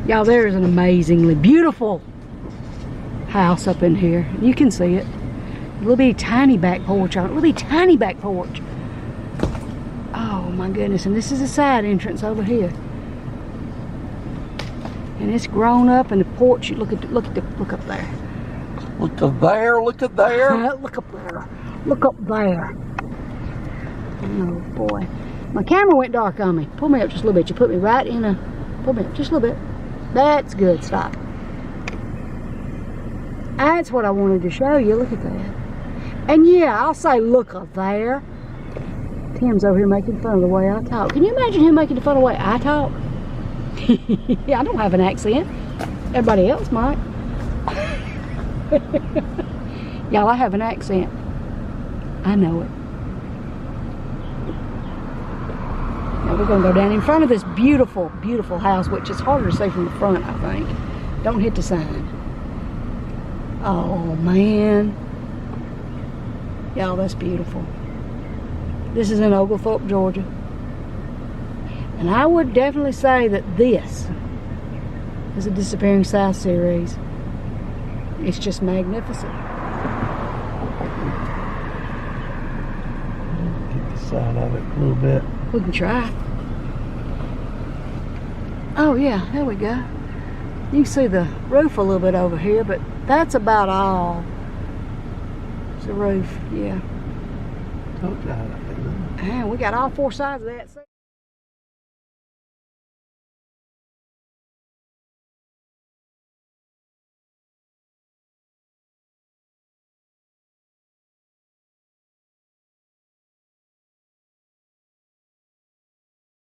Y'all, there is an amazingly beautiful house up in here. You can see it. A little bitty tiny back porch on it. A little bitty tiny back porch. Oh my goodness. And this is the side entrance over here. And it's grown up, and the porch, look up there. Look up there, look up there. Look up there. Look up there. Oh boy. My camera went dark on me. Pull me up just a little bit. You put me right in a, pull me up just a little bit. That's good. Stop. That's what I wanted to show you. Look at that. And yeah, I'll say look up there. Tim's over here making fun of the way I talk. Can you imagine him making fun of the way I talk? Yeah, I don't have an accent. Everybody else might. Y'all, I have an accent. I know it. Now we're going to go down in front of this beautiful, beautiful house, which is harder to see from the front, I think. Don't hit the sign. Oh, man. Y'all, that's beautiful. This is in Oglethorpe, Georgia. And I would definitely say that this is a Disappearing South series. It's just magnificent. Get the side of it a little bit. We can try. Oh yeah, there we go. You can see the roof a little bit over here, but that's about all. It's the roof, yeah. Okay. And we got all four sides of that.